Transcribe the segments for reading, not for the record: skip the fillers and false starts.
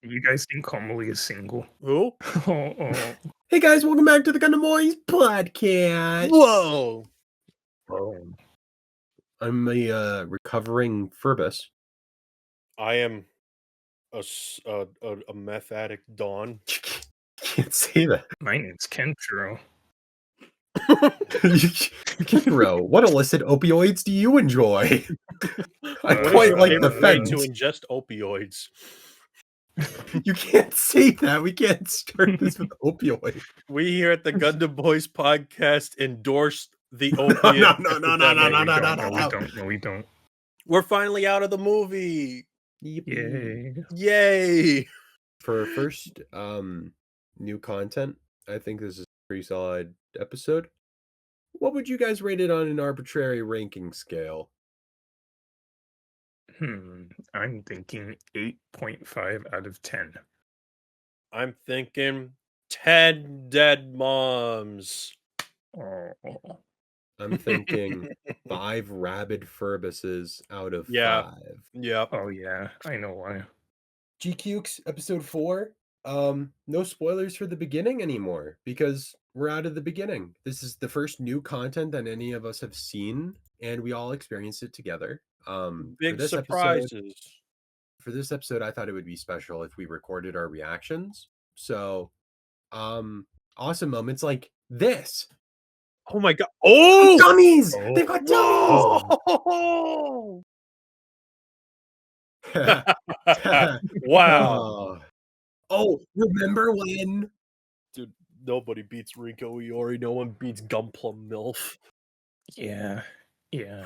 You guys think Homily is single? Who? Oh. Hey guys, welcome back to the Gundam Boys podcast. Whoa! I'm a recovering Ferbus. I am a meth addict, Dawn. Can't say that. My name's Kentaro. Kentaro, what illicit opioids do you enjoy? I What is quite your like the favorite way fence. to ingest opioids. You can't say that. We can't start this with opioid. We here at the Gundam Boys podcast endorse the opiate. No, we don't. We're finally out of the movie. Yay. Yay! For first new content, I think this is a pretty solid episode. What would you guys rate it on an arbitrary ranking scale? I'm thinking 8.5 out of 10. I'm thinking 10 dead moms. Oh. I'm thinking 5 rabid Ferbuses out of 5. Yep. Oh yeah, I know why. GQuuuuuuX episode 4. No spoilers for the beginning anymore because we're out of the beginning. This is the first new content that any of us have seen, and we all experienced it together. Big surprises. For this episode, I thought it would be special if we recorded our reactions. So, awesome moments like this. Oh my god! Oh, dummies! Oh. They've got dummies! Wow! Oh, remember when? Dude, nobody beats Rinko Iori. No one beats Gunplum MILF. Yeah.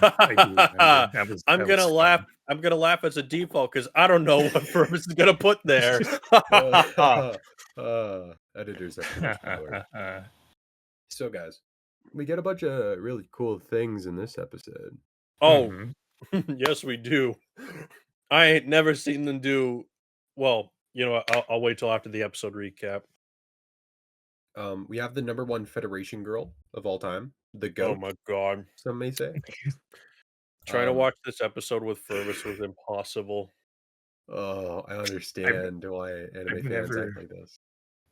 I do remember. I'm gonna laugh. I'm gonna laugh as a default because I don't know what Ferbus is gonna put there. Editors have too much power. So, guys, we get a bunch of really cool things in this episode. Oh, yes, we do. I ain't never seen them do. Well, you know, I'll wait till after the episode recap. We have the #1 Federation girl of all time, the GOAT. Oh my god! Some may say. Trying to watch this episode with Ferbus was impossible. Oh, I understand why anime fans act like this.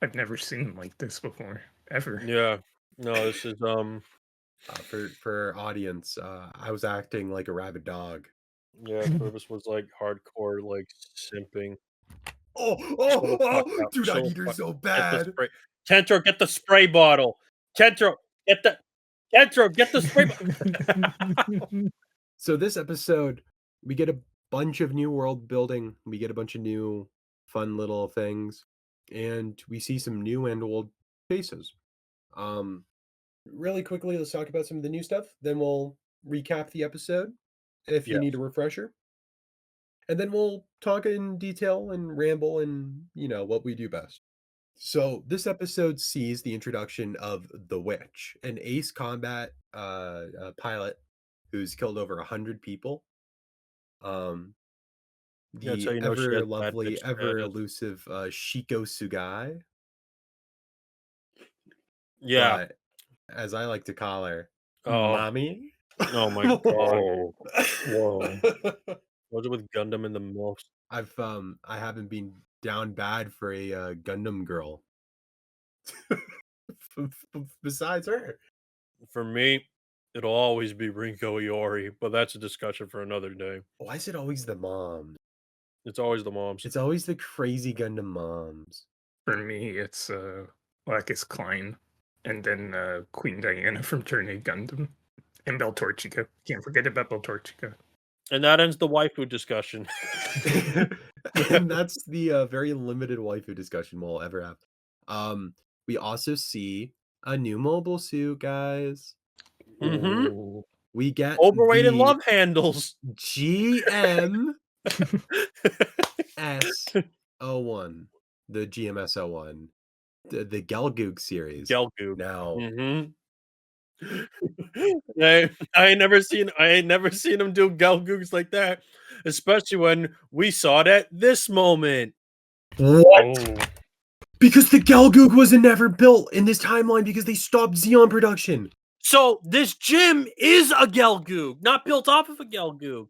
I've never seen him like this before, ever. Yeah, no, this is for our audience, I was acting like a rabid dog. Yeah, Ferbus was like hardcore, like simping. Oh, dude, I need her so bad. Kentaro, get the spray bottle. Kentaro, get the spray bottle. So this episode, we get a bunch of new world building. We get a bunch of new fun little things, and we see some new and old faces. Really quickly, let's talk about some of the new stuff. Then we'll recap the episode if you need a refresher. And then we'll talk in detail and ramble and, what we do best. So this episode sees the introduction of the Witch, an ace combat pilot who's killed over 100 people. The ever lovely, ever elusive Shiko Sugai. Yeah. But, as I like to call her, Mommy. Oh my god. Whoa. What's it with Gundam and the MILFs? I haven't been down bad for a Gundam girl. Besides her. For me, it'll always be Rinko Iori, but that's a discussion for another day. Why is it always the mom? It's always the moms. It's always the crazy Gundam moms. For me, it's Lacus Klein, and then Queen Diana from Turn 8 Gundam, and Beltorchica. Can't forget about Beltorchica. And that ends the waifu discussion. And that's the very limited waifu discussion we'll ever have. We also see a new mobile suit, guys. Mm-hmm. We get overrated love handles. GM S01, the GMS01, the Gelgoog series. Gelgoog. Now, I ain't never seen him do Gelgoogs like that, especially when we saw it at this moment. What? Because the Gelgoog was never built in this timeline because they stopped Xeon production. So this gym is a Gelgoog, not built off of a Gelgoog.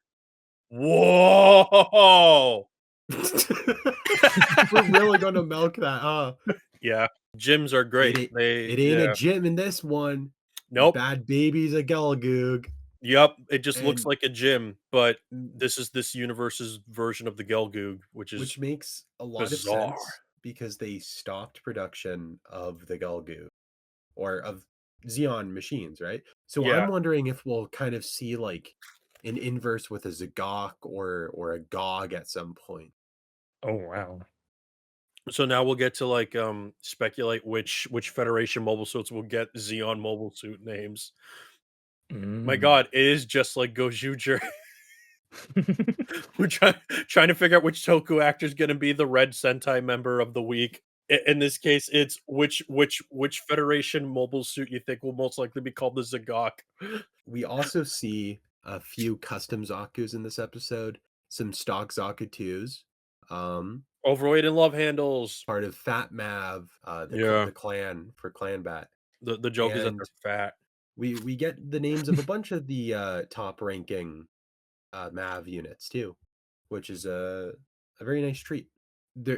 Whoa! We're really gonna milk that, huh? Yeah, gyms are great. It ain't a Yeah. gym in this one. Nope. Bad baby's a Gelgoog, Yep, it just looks and like a gym, but this is this universe's version of the Gelgoog, which which is makes a lot of bizarre. sense because they stopped production of the Gelgoog or of Xeon machines, right? So Yeah. I'm wondering if we'll kind of see like an inverse with a Zagok or a Gog at some point. Oh wow. So now we'll get to, like, speculate which Federation mobile suits will get Xeon mobile suit names. My Mm. god, it is just like Gojuger. We're trying to figure out which Toku actor is gonna be the Red Sentai member of the week. In this case, it's which Federation mobile suit you think will most likely be called the Zagok. We also see a few custom Zakus in this episode, some stock Zaku 2s, Overweight and love handles. part of Fat Mav, Yeah. the clan for Clan Bat. The joke is that they're And fat. we get the names of a bunch of the top ranking Mav units too, which is a very nice treat.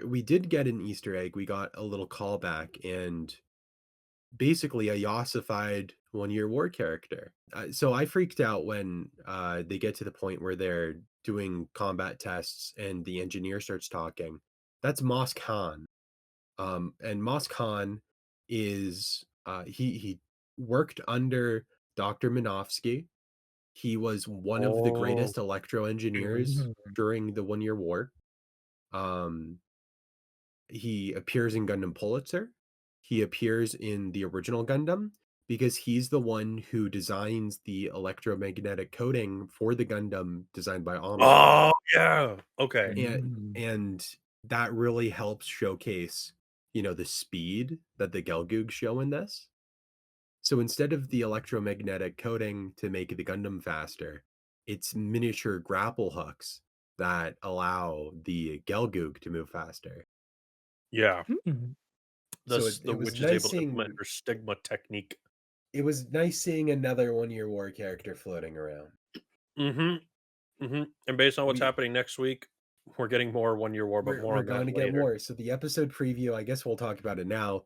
We did get an Easter egg. We got a little callback and basically a Yossified One-Year War character. So I freaked out when they get to the point where they're doing combat tests and the engineer starts talking. That's Moss Khan. And Moss Khan is he worked under Dr. Minovsky. He was one of the Oh. greatest electro engineers Mm. during the One-Year War. Um, he appears in Gundam Pulitzer. He appears in the original Gundam because he's the one who designs the electromagnetic coding for the Gundam designed by Amuro. Oh, yeah. Okay. And Mm. and that really helps showcase, the speed that the Gelgoog show in this. So instead of the electromagnetic coding to make the Gundam faster, it's miniature grapple hooks that allow the Gelgoog to move faster. Yeah. Mm. So Thus, the it was witch is nice able to implement seeing her stigma technique. another One-Year War character floating around. Mhm. And based on what's We happening next week, we're getting more One-Year War, but more we're on going that to get later. more. So the episode preview, I guess we'll talk about it now.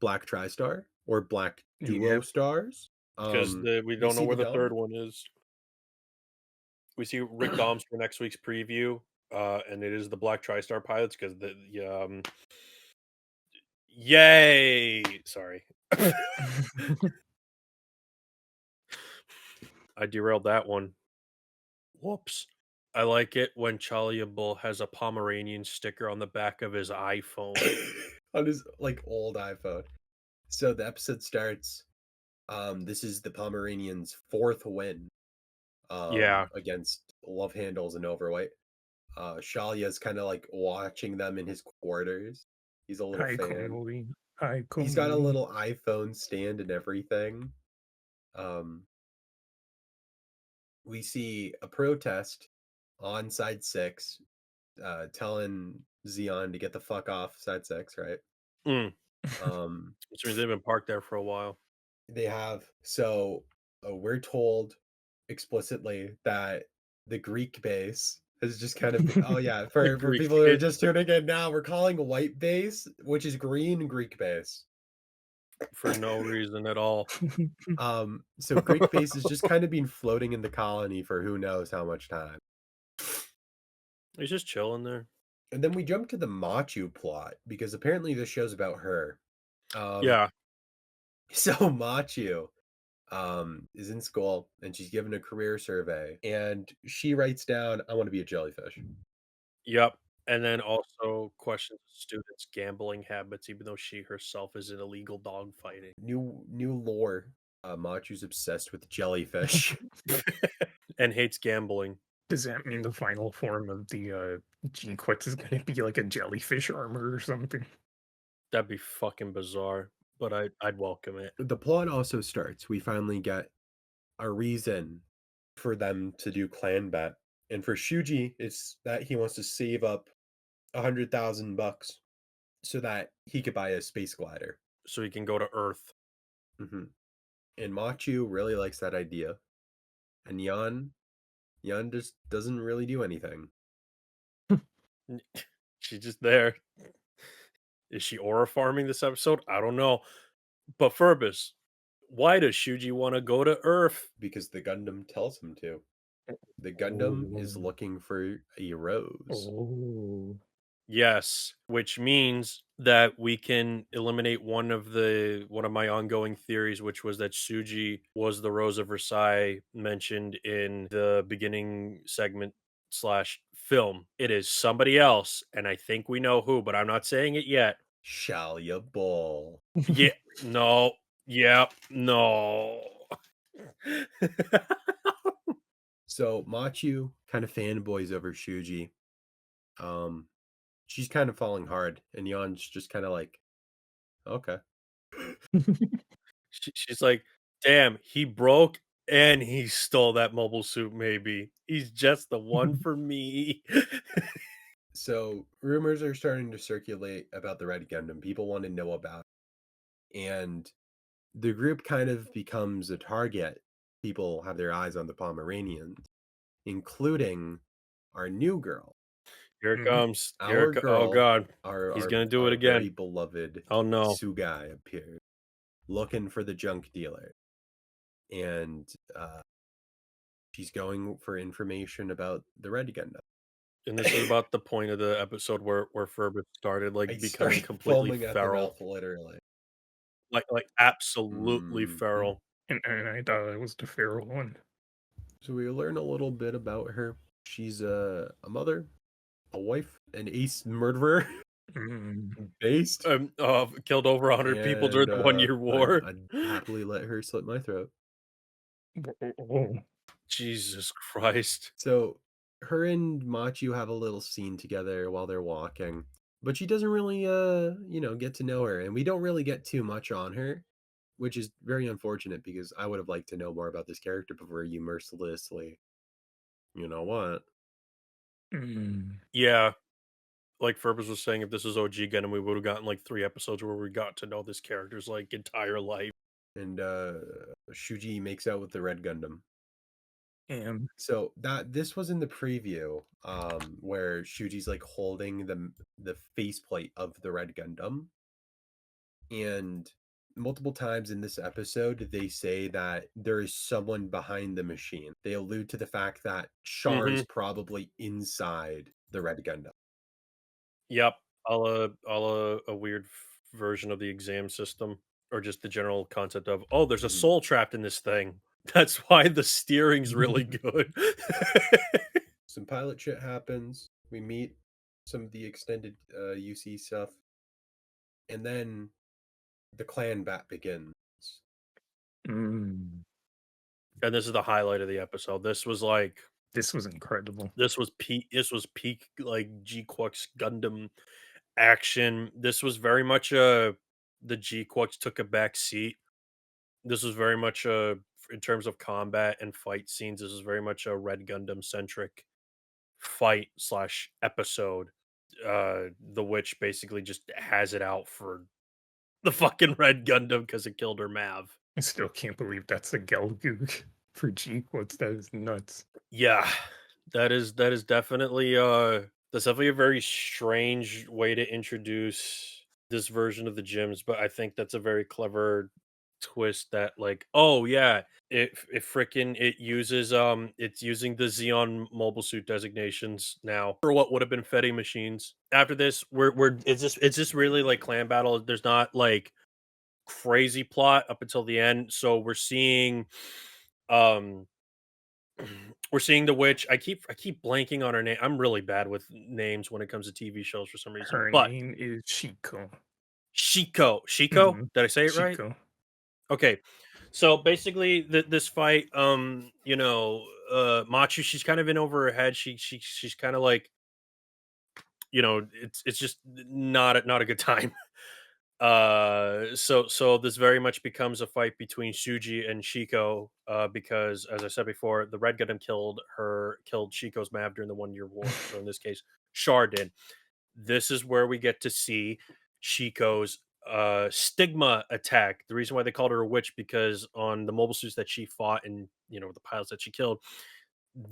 Black TriStar or Black Duo Yep. Stars. Because we We don't know see where the the third Dom. one is. We see Rick Doms for next week's preview, and it is the Black TriStar pilots because yay! Sorry, I derailed that one. Whoops. I like it when Chaliable has a Pomeranian sticker on the back of his iPhone. On his like old iPhone. So the episode starts. This is the Pomeranian's fourth win Yeah, against Love Handles and Overweight. Shalia's kind of like watching them in his quarters. He's a little Hi, fan. Komali. Hi, He's got a Komali. little iPhone stand and everything. Um, we see a protest on side 6, telling Xeon to get the fuck off side 6, right? mm. Um, Which means they've been parked there for a while. they have so we're told explicitly that the Greek base has just kind of oh yeah, The for Greek people who are base just tuning in now, we're calling white base, which is green, Greek base. for no reason at all. So Greek base has just kind of been floating in the colony for who knows how much time. He's just chilling there. And then we jump to the Machu plot because apparently this show's about her. Um, Yeah. so Machu is in school and she's given a career survey and she writes down, I want to be a jellyfish. Yep. And then also questions students' gambling habits, even though she herself is in illegal dog fighting. New lore. Machu's obsessed with jellyfish. And hates gambling. Does that mean the final form of the GQuuuuuuX is going to be like a jellyfish armor or something? That'd be fucking bizarre, but I'd welcome it. The plot also starts. We finally get a reason for them to do clan bet. And for Shuji, it's that he wants to save up $100,000 so that he could buy a space glider. So he can go to Earth. Mm-hmm. And Machu really likes that idea. And Yan just doesn't really do anything. She's just there. Is she aura farming this episode? I don't know. But Ferbus, why does Shuji want to go to Earth? Because the Gundam tells him to. The Gundam is Oh. looking for a rose. Oh. Yes, which means that we can eliminate one of my ongoing theories, which was that Suji was the Rose of Versailles mentioned in the beginning segment slash film. It is somebody else, and I think we know who, but I'm not saying it yet. Shalia Ball. Yeah, no, yeah, no. So Machu kind of fanboys over Shuji. She's kind of falling hard, and Yon's just kind of like, okay. She's like, damn, he broke and he stole that mobile suit, maybe. He's just the one for me. So rumors are starting to circulate about the Red Gundam. People want to know about it. And the group kind of becomes a target. People have their eyes on the Pomeranians, including our new girl. Here it Mhm. comes. Our Oh girl, god. our He's our, gonna do our it very again. beloved Oh no. Sugai appears, looking for the junk dealer, and she's going for information about the Red Gundam. And this is about the point of the episode where Ferbus started I like becoming started completely foaming at the feral. mouth, literally. Like absolutely Mhm. feral. And I thought it was the feral one. So we learn a little bit about her. She's a mother, a wife, an ace murderer, Mm. based, Killed over 100 people during and the 1 year war. I'd happily let her slit my throat. Oh. Jesus Christ. So her and Machu have a little scene together while they're walking, but she doesn't really get to know her, and we don't really get too much on her, which is very unfortunate because I would have liked to know more about this character before you mercilessly, you know what? Mm. Yeah. Like Ferbus was saying, if this is OG Gundam, we would have gotten like 3 episodes where we got to know this character's like entire life. And Shuji makes out with the Red Gundam. And So this was in the preview, where Shuji's like holding the faceplate of the Red Gundam, and multiple times in this episode they say that there is someone behind the machine. They allude to the fact that Char is Mhm. probably inside the Red Gundam. Yep. A weird version of the exam system, or just the general concept of, oh, there's a Mhm. soul trapped in this thing. That's why the steering's really good. Some pilot shit happens. We meet some of the extended UC stuff, and then the clan bat begins. mm. And this is the highlight of the episode. This was like This was incredible. this was peak like GQuuuuuX Gundam action. This was very much the GQuuuuuX took a back seat. This was very much in terms of combat and fight scenes, this is very much a Red Gundam centric fight slash episode. The witch basically just has it out for the fucking Red Gundam because it killed her Mav. I still can't believe that's a Gelgoog for GQuuuuuuX. That is nuts. Yeah, that is definitely that's definitely a very strange way to introduce this version of the gyms, but I think that's a very clever twist that like, oh yeah, it frickin' it uses it's using the Xeon mobile suit designations now for what would have been Fetty machines. After this, we're it's just really like clan battle. There's not like crazy plot up until the end. So um we're seeing the witch. I keep blanking on her name. I'm really bad with names when it comes to TV shows for some reason. Her But name is Shiko. Shiko, Hmm. did I say it right? Shiko. Okay. So basically, this fight, Machu, she's kind of in over her head. She's kind of like, it's just not a good time. So this very much becomes a fight between Shuji and Shiko, because as I said before, the Red Gundam killed Shiko's Mav during the 1 year war. So in this case, Char did. This is where we get to see Shiko's stigma attack. The reason why they called her a witch, because on the mobile suits that she fought and the pilots that she killed,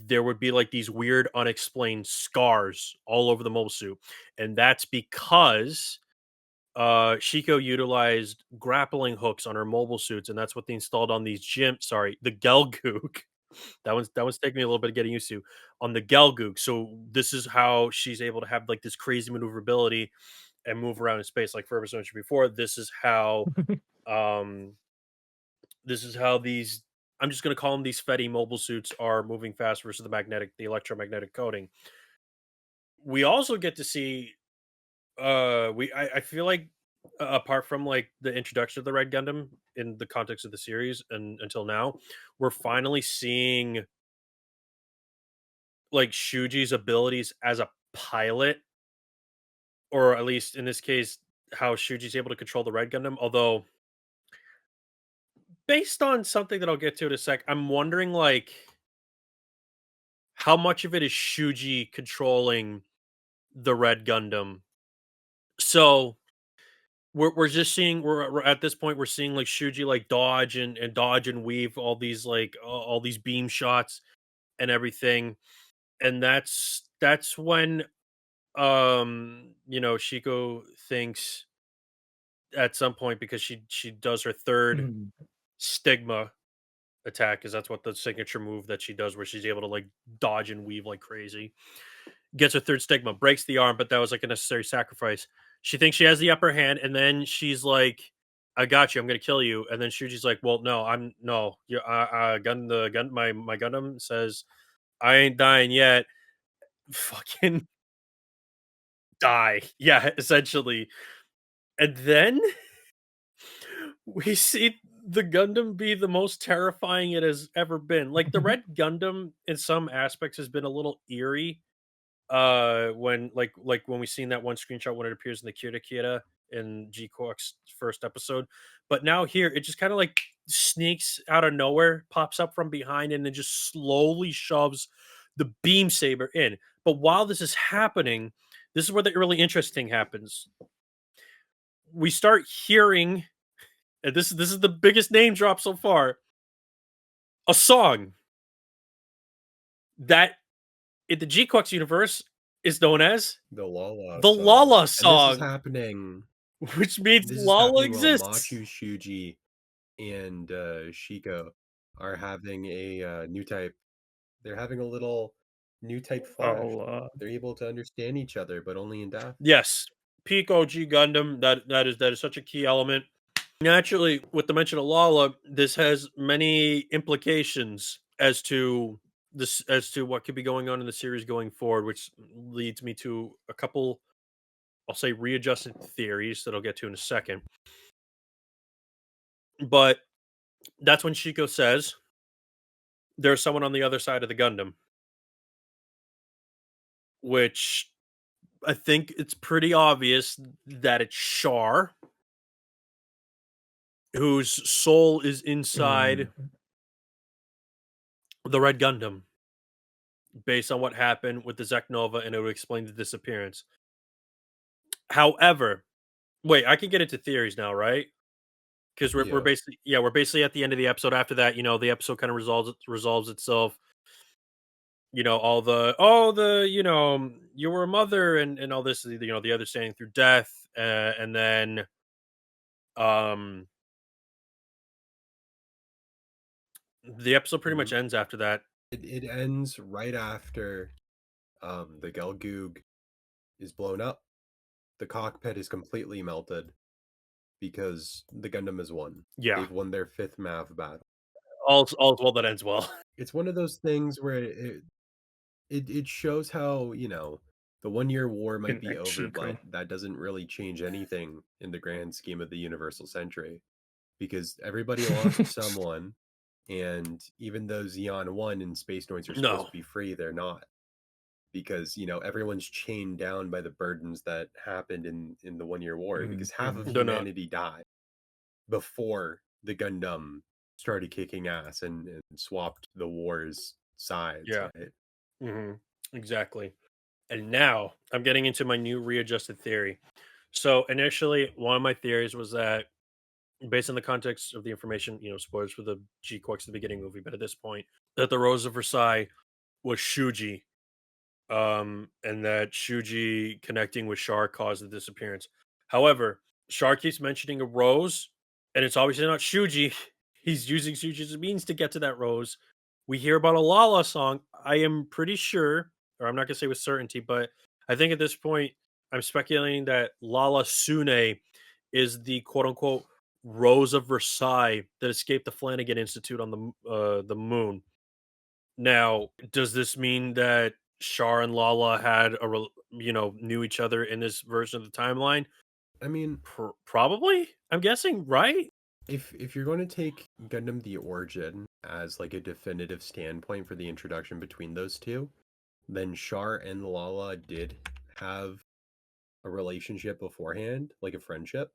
there would be like these weird unexplained scars all over the mobile suit. And that's because Shiko utilized grappling hooks on her mobile suits, and that's what they installed on these the Gelgoog. That one's taking me a little bit of getting used to on the Gelgoog. So this is how she's able to have like this crazy maneuverability and move around in space, like Ferbus mentioned before. Um this is how these I'm just gonna call them these Fetty mobile suits are moving fast versus the electromagnetic coating. We also get to see I feel like apart from like the introduction of the Red Gundam in the context of the series and until now, we're finally seeing like Shuji's abilities as a pilot, or at least in this case, how Shuji's able to control the Red Gundam. Although, based on something that I'll get to in a sec, I'm wondering like how much of it is Shuji controlling the Red Gundam. So we're just seeing we're at this point we're seeing like Shuji like dodge and weave all these like all these beam shots and everything, and that's when Shiko thinks at some point, because she does her third Mm. stigma attack, because that's what the signature move that she does, where she's able to like dodge and weave like crazy. Gets her third stigma, breaks the arm, but that was like a necessary sacrifice. She thinks she has the upper hand, and then she's like, "I got you. I'm gonna kill you." And then Shuji's like, "Well, no, I'm no. You, my Gundam says I ain't dying yet." Fucking die, yeah, essentially. And then we see the Gundam be the most terrifying it has ever been. Like the Red Gundam, in some aspects, has been a little eerie when when we seen that one screenshot when it appears in the Kira in GQuuuuuuX first episode, but now here it just kind of like sneaks out of nowhere, pops up from behind, and then just slowly shoves the beam saber in. But while this is happening, this is where the really interesting happens. We start hearing, and this is the biggest name drop so far, a song that in the GQuuuuuuX universe is known as The Lala the song. Lala And this is song, happening which means this is Lala happening while exists. Machu, Shuji, and Shiko are having a new type. They're having a little new type flash. Oh, They're able to understand each other, but only in death. Yes, peak OG Gundam. That is such a key element. Naturally, with the mention of Lala, this has many implications as to what could be going on in the series going forward, which leads me to a couple, I'll say, readjusted theories that I'll get to in a second. But that's when Shiko says there's someone on the other side of the Gundam, which I think it's pretty obvious that it's Char, whose soul is inside mm. the Red Gundam, based on what happened with the Zeknova, and it would explain the disappearance. However, wait, I can get into theories now, right? Because we're Yeah. basically, yeah, we're basically at the end of the episode. After that, the episode kind of resolves itself. All the you were a mother, and all this, the other standing through death, and then um the episode pretty much Mhm. ends after that. It ends right after the Gelgoog is blown up. The cockpit is completely melted because the Gundam has won. Yeah, They've won their fifth MAV battle. all's well that ends well. It's one of those things where it shows how, the 1 year war might be Connect over, but Chico. that doesn't really change anything in the grand scheme of the universal century, because everybody lost someone, and even though Xeon 1 and Space Noids are supposed No, to be free, they're not, because, everyone's chained down by the burdens that happened in the 1 year war, because half of Mhm. they're not. humanity died before the Gundam started kicking ass and swapped the war's sides, Yeah, right? exactly. And now I'm getting into my new readjusted theory. So initially, one of my theories was that, based on the context of the information, spoilers for the GQuuuuuuX at the beginning movie, but at this point, that the Rose of Versailles was Shuji, and that Shuji connecting with Char caused the disappearance. However, Char keeps mentioning a rose, and it's obviously not Shuji. He's using Shuji as a means to get to that rose. We hear about a Lala song. I am pretty sure, or I'm not gonna say with certainty, but I think at this point I'm speculating that Lala Sune is the quote unquote Rose of Versailles that escaped the Flanagan Institute on the moon. Now, does this mean that Char and Lala had knew each other in this version of the timeline? I mean, Probably. I'm guessing, right? if you're going to take Gundam the Origin as like a definitive standpoint for the introduction between those two, then Char and Lala did have a relationship beforehand, like a friendship.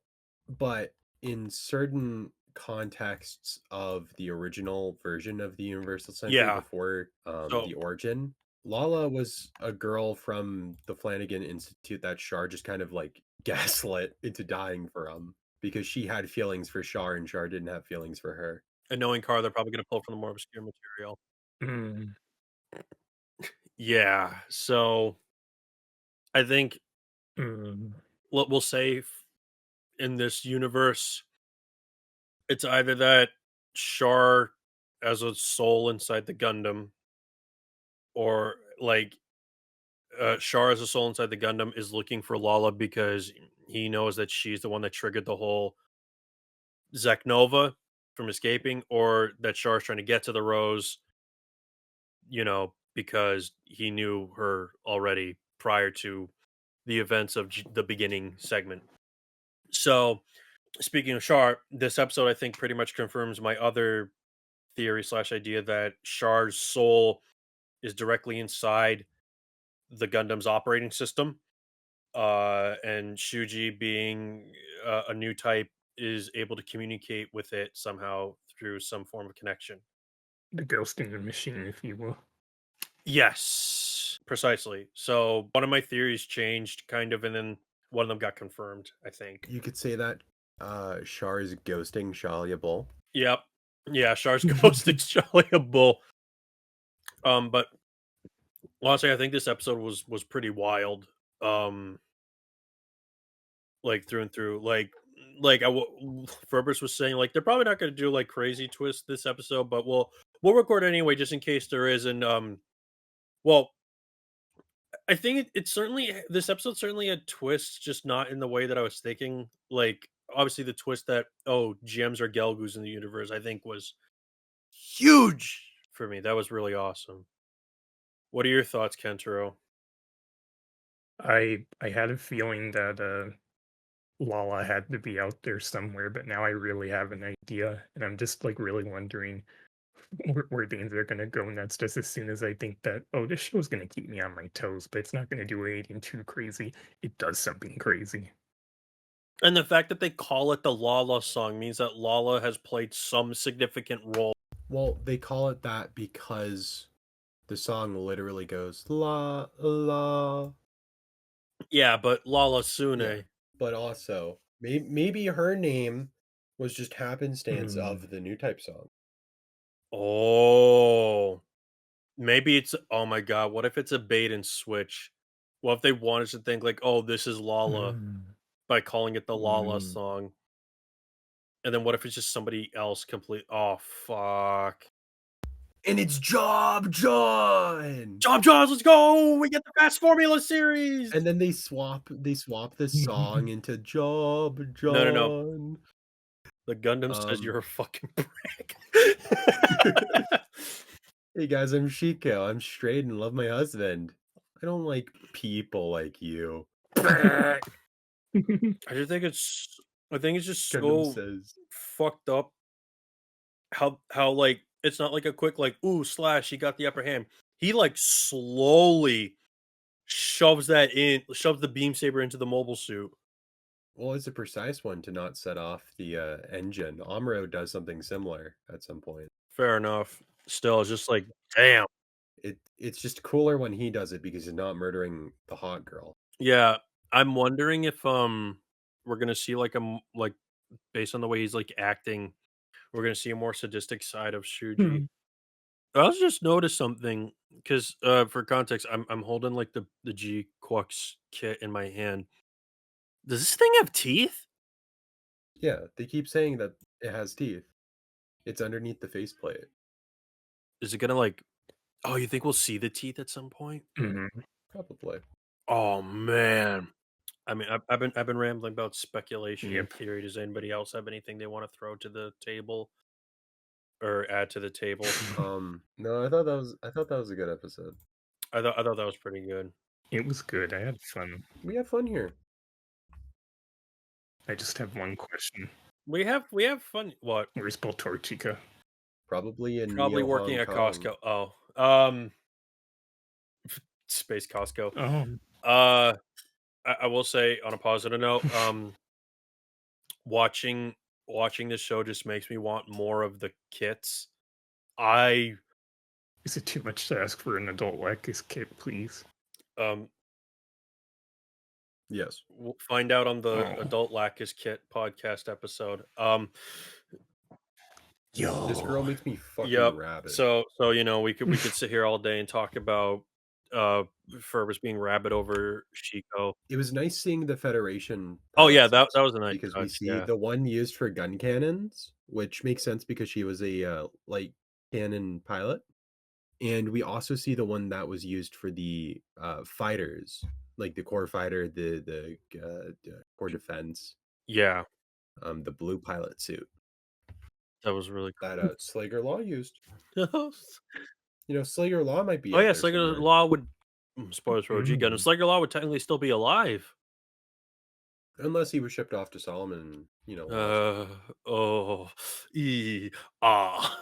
But in certain contexts of the original version of the Universal Century Yeah. before So the Origin, Lala was a girl from the Flanagan Institute that Char just kind of like gaslit into dying for because she had feelings for Char and Char didn't have feelings for her. and knowing Car, they're probably gonna pull from the more obscure material. Mm. Yeah. So I think Mm. what we'll say in this universe, it's either that Char as a soul inside the Gundam, or like Char as a soul inside the Gundam is looking for Lala because he knows that she's the one that triggered the whole Zeknova from escaping, or that Char's trying to get to the Rose, because he knew her already prior to the events of the beginning segment. So, speaking of Char, this episode I think pretty much confirms my other theory slash idea that Char's soul is directly inside the Gundam's operating system, and Shuji being a new type is able to communicate with it somehow through some form of connection. The ghost in the machine, if you will. Yes, precisely. So one of my theories changed kind of, and then one of them got confirmed, I think. You could say that Char is ghosting Shalia Bull. Yep. Yeah, Char's ghost is Shalia Bull. But honestly, I think this episode was pretty wild. Like through and through. Ferbus was saying, like they're probably not going to do like crazy twists this episode, but we'll record anyway just in case there is. And well, I think it's certainly this episode certainly had twists, just not in the way that I was thinking. Like obviously the twist that gems are Gelgus in the universe, I think was huge for me. That was really awesome. What are your thoughts, Kentaro? I had a feeling that Lala had to be out there somewhere, but now I really have an idea, and I'm just like really wondering where things are gonna go next. Just as soon as I think that, oh, this show's gonna keep me on my toes, but it's not gonna do anything too crazy, it does something crazy. And the fact that they call it the Lala song means that Lala has played some significant role. Well, they call it that because the song literally goes la la. Yeah, but Lala Sune. Yeah, but also maybe her name was just happenstance Mm. of the new type song. Oh, maybe it's. Oh my god, what if it's a bait and switch? What if they wanted to think like, oh, this is Lala Mm. by calling it the Lala Mm. song, and then what if it's just somebody else? Complete. Oh fuck. And it's Job John. Job Jobs, let's go! We get the Fast Formula series. And then they swap the song into Job No, no, no. John. The Gundam says you're a fucking prick. Hey guys, I'm Shiko. I'm straight and love my husband. I don't like people like you. I just think it's just Gundam so says. fucked up how like it's not like a quick like ooh slash he got the upper hand. He like slowly shoves the beam saber into the mobile suit. Well, it's a precise one to not set off the engine. Amuro does something similar at some point. Fair enough. Still, it's just like damn. It's just cooler when he does it because he's not murdering the hot girl. Yeah, I'm wondering if we're gonna see like like based on the way he's like acting, we're gonna see a more sadistic side of Shuji. Hmm. I also just noticed something. because for context, I'm holding like the GQuuuuuX kit in my hand. Does this thing have teeth? Yeah, they keep saying that it has teeth. It's underneath the faceplate. Is it gonna like? Oh, you think we'll see the teeth at some point? Mhm. Probably. Oh man. I mean, I've been rambling about speculation and Yep. theory. Does anybody else have anything they want to throw to the table or add to the table? No, I thought that was a good episode. I thought that was pretty good. It was good. I had fun. We had fun here. I just have one question. We have fun. What? Where's Boltorchica? Probably in Probably Neo working Hong at Kong. Costco. Space Costco. Oh, I will say on a positive note, watching this show just makes me want more of the kits. I is it too much to ask for an adult Lacus kit, please? um Yes. we'll find out on the Oh. Adult Lacus Kit podcast episode. This girl Yo. makes me fucking Yep. rabid. So we could sit here all day and talk about Ferbus being rabid over Shiko. It was nice seeing the Federation Oh yeah, pilot that suits was a nice because we touch. see Yeah. the one used for gun cannons, which makes sense because she was a light cannon pilot, and we also see the one that was used for the fighters, like the core fighter, the core defense, Yeah. the blue pilot suit That was really that cool. Slager Law used. Oh Slager Law might be yeah, out there Slayer somewhere, Law would spoilers for OG Gundam. Mm. Slayer Law would technically still be alive. unless he was shipped off to Solomon and lost. Oh, ah,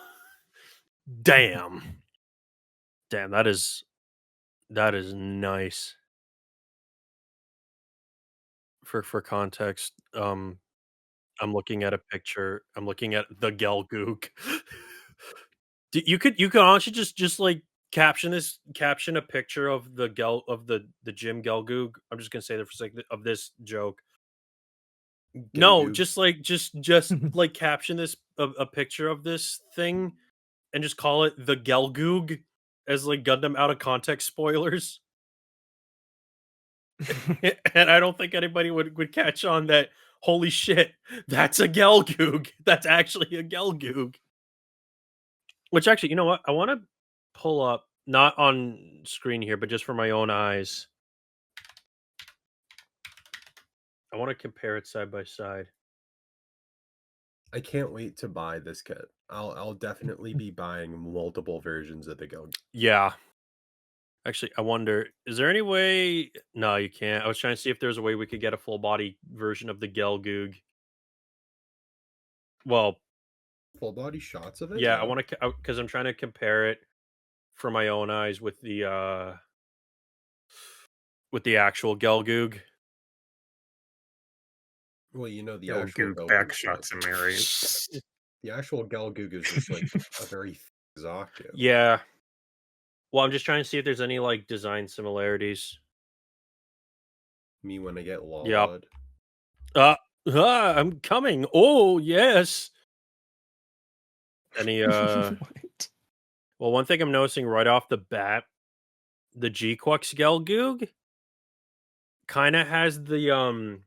damn, damn. That is nice. For context, I'm looking at a picture. I'm looking at the Gelgoog. You could honestly just like caption a picture of the Jim Gelgoog. I'm just gonna say that for sake of this joke. No, Gengoog. just like just like caption this a picture of this thing and just call it the Gelgoog as like Gundam out of context spoilers. And I don't think anybody would catch on that. Holy shit, that's a Gelgoog. That's actually a Gelgoog. Which actually, you know what? I want to pull up not on screen here, but just for my own eyes. I want to compare it side by side. I can't wait to buy this kit. I'll definitely be buying multiple versions of the Go. Yeah. Actually, I wonder, is there any way? No, you can't. I was trying to see if there's a way we could get a full body version of the Gelgoog. Well, Full body shots of it? yeah, I No. want to because I'm trying to compare it for my own eyes with the actual Gelgoog. Well, the Yo, actual Goog Gelgoog, backshots am I right? the actual Gelgoog is just like a very thick Zaku. Yeah. Well, I'm just trying to see if there's any like design similarities. Me when I get Yep. lawed. I'm coming. Oh, yes. Any What? well, one thing I'm noticing right off the bat, the GQuuuuuX Gelgoog kind of has the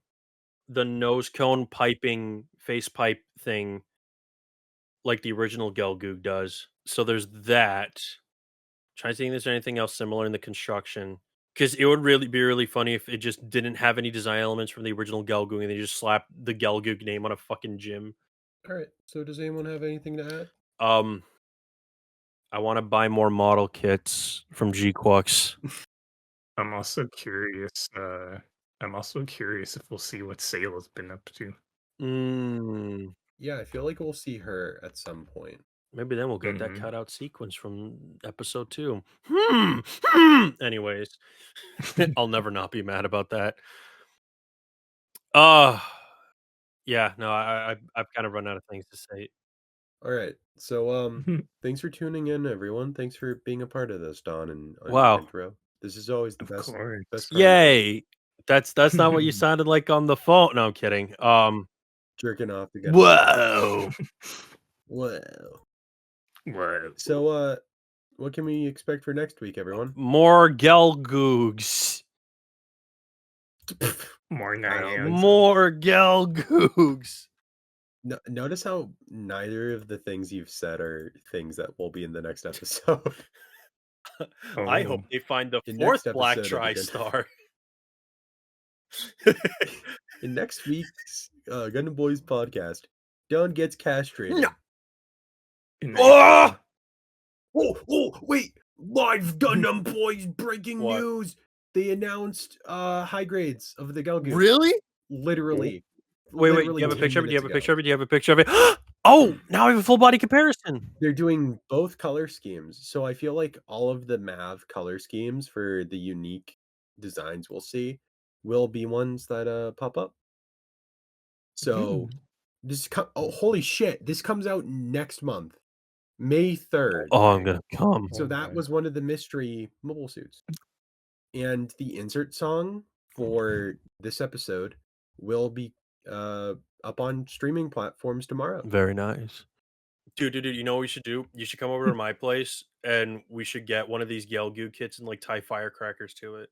nose cone piping face pipe thing like the original Gelgoog does. So there's that. Trying to think if there's anything else similar in the construction. Because it would really be really funny if it just didn't have any design elements from the original Gelgoog and they just slapped the Gelgoog name on a fucking gym. All right. So does anyone have anything to add? I want to buy more model kits from GQuuuuuX. I'm also curious. I'm also curious if we'll see what Sayla's been up to. Mm, Yeah, I feel like we'll see her at some point. maybe then we'll get that Mhm. cutout sequence from episode 2. Anyways, I'll never not be mad about that. Yeah, no, I've kind of run out of things to say. All right. So thanks for tuning in, everyone. Thanks for being a part of this, Don and Wow. Kentaro. This is always the Of best course. part of the day. Yay. That's not what you sounded like on the phone. No, I'm kidding. Jerking off together. Whoa. Whoa. What? So what can we expect for next week, everyone? More Gelgoogs. More I don't Nyan. think so. More Gelgoogs. No, notice how neither of the things you've said are things that will be in the next episode. I hope Oh, they find the The fourth next Black episode of the Gundam. Tri-Star. In next week's Gundam Boys podcast, Dawn gets castrated. No. and Oh! Oh, wait! Live Gundam Boys breaking What? news! They announced high grades of the Gelgoog. Really? Literally. Wait, do literally you have a 10 picture of it? Do you have a minutes picture ago. of it? Do you have a picture of it? Oh, now I have a full body comparison. They're doing both color schemes. So I feel like all of the MAV color schemes for the unique designs we'll see will be ones that pop up. So this holy shit, this comes out next month. May 3rd. Oh, I'm gonna come. So Oh that my. was one of the mystery mobile suits. And the insert song for this episode will be up on streaming platforms tomorrow. Very nice. Dude, you know what we should do? You should come over to my place and we should get one of these Gelgoo kits and like tie firecrackers to it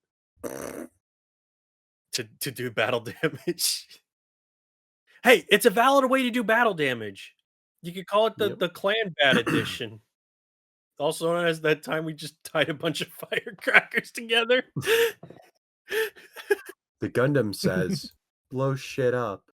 to do battle damage. Hey, it's a valid way to do battle damage. You could call it the, Yep. the Clan Bat Edition. Also known as that time we just tied a bunch of firecrackers together. The Gundam says, blow shit up.